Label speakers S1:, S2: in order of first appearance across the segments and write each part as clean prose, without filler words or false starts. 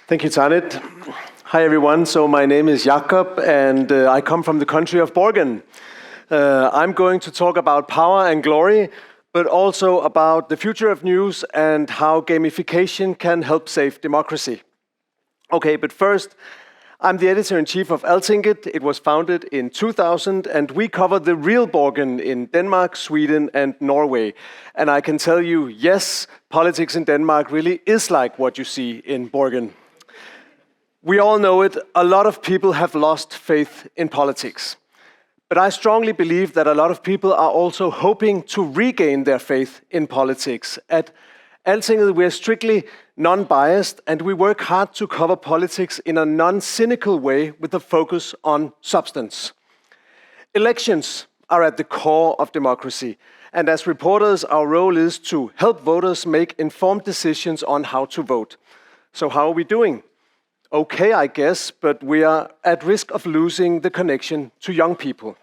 S1: Thank you, Tanit. Hi, everyone. So my name is Jakob, and I come from the country of Borgen. I'm going to talk about power and glory, but also about the future of news and how gamification can help save democracy. Okay, but first, I'm the editor-in-chief of Altinget. It was founded in 2000, and we cover the real Borgen in Denmark, Sweden, and Norway. And I can tell you, yes, politics in Denmark really is like what you see in Borgen. We all know it, a lot of people have lost faith in politics. But I strongly believe that a lot of people are also hoping to regain their faith in politics. At Altinget, we are strictly non-biased, and we work hard to cover politics in a non-cynical way with a focus on substance. Elections are at the core of democracy, and as reporters, our role is to help voters make informed decisions on how to vote. So how are we doing? Okay, I guess, but we are at risk of losing the connection to young people.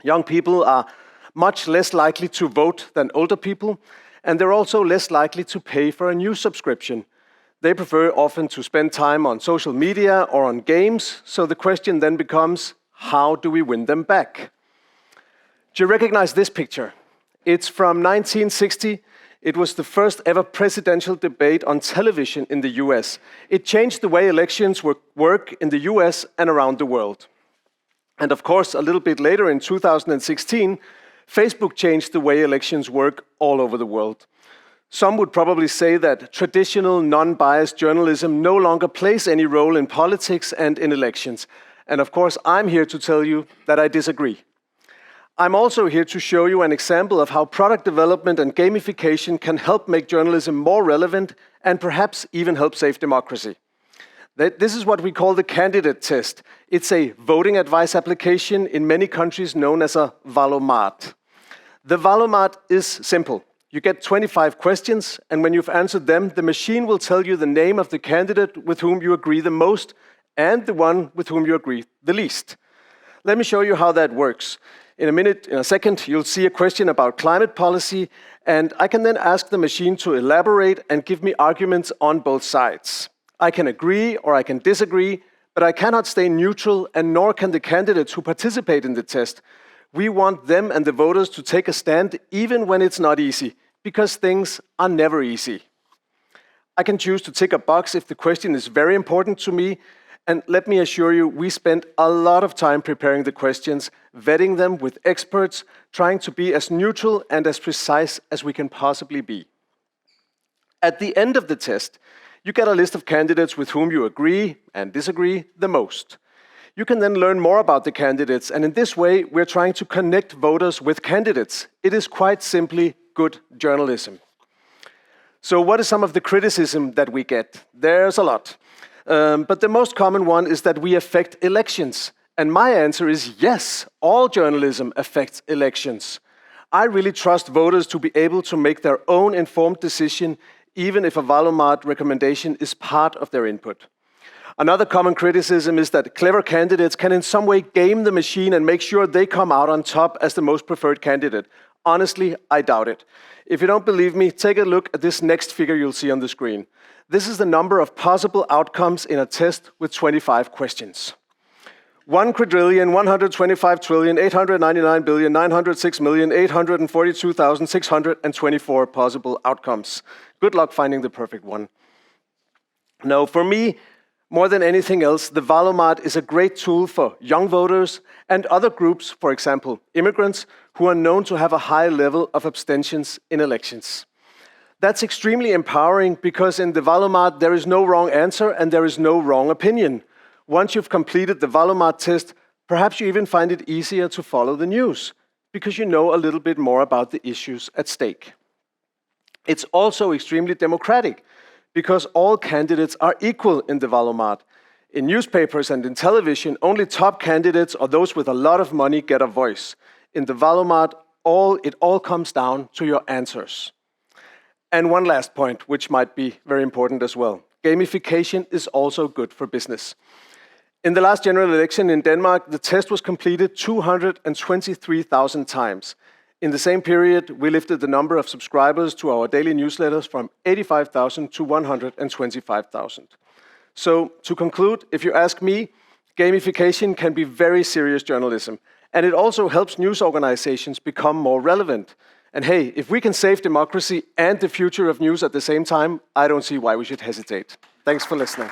S1: Young people are much less likely to vote than older people, and they're also less likely to pay for a news subscription. They prefer often to spend time on social media or on games, so the question then becomes, how do we win them back? Do you recognize this picture? It's from 1960. It was the first ever presidential debate on television in the US. It changed the way elections work in the US and around the world. And of course, a little bit later in 2016, Facebook changed the way elections work all over the world. Some would probably say that traditional non-biased journalism no longer plays any role in politics and in elections. And of course, I'm here to tell you that I disagree. I'm also here to show you an example of how product development and gamification can help make journalism more relevant and perhaps even help save democracy. This is what we call the candidate test. It's a voting advice application in many countries known as a valomat. The valomat is simple. You get 25 questions, and when you've answered them, the machine will tell you the name of the candidate with whom you agree the most and the one with whom you agree the least. Let me show you how that works. In a second, you'll see a question about climate policy, and I can then ask the machine to elaborate and give me arguments on both sides. I can agree or I can disagree, but I cannot stay neutral, and nor can the candidates who participate in the test. We want them and the voters to take a stand even when it's not easy, because things are never easy. I can choose to tick a box if the question is very important to me, and let me assure you, we spend a lot of time preparing the questions, vetting them with experts, trying to be as neutral and as precise as we can possibly be. At the end of the test, you get a list of candidates with whom you agree and disagree the most. You can then learn more about the candidates, and in this way, we're trying to connect voters with candidates. It is quite simply good journalism. So what is some of the criticism that we get? There's a lot. But the most common one is that we affect elections. And my answer is yes, all journalism affects elections. I really trust voters to be able to make their own informed decision, even if a valomat recommendation is part of their input. Another common criticism is that clever candidates can in some way game the machine and make sure they come out on top as the most preferred candidate. Honestly, I doubt it. If you don't believe me, take a look at this next figure you'll see on the screen. This is the number of possible outcomes in a test with 25 questions. 1,125,899,906,842,624 possible outcomes. Good luck finding the perfect one. Now, for me, more than anything else, the valomat is a great tool for young voters and other groups, for example, immigrants, who are known to have a high level of abstentions in elections. That's extremely empowering because in the valomat, there is no wrong answer and there is no wrong opinion. Once you've completed the valomat test, perhaps you even find it easier to follow the news because you know a little bit more about the issues at stake. It's also extremely democratic because all candidates are equal in the valomat. In newspapers and in television, only top candidates or those with a lot of money get a voice. In the valomat, it all comes down to your answers. And one last point, which might be very important as well. Gamification is also good for business. In the last general election in Denmark, the test was completed 223,000 times. In the same period, we lifted the number of subscribers to our daily newsletters from 85,000 to 125,000. So to conclude, if you ask me, gamification can be very serious journalism. And it also helps news organizations become more relevant. And hey, if we can save democracy and the future of news at the same time, I don't see why we should hesitate. Thanks for listening.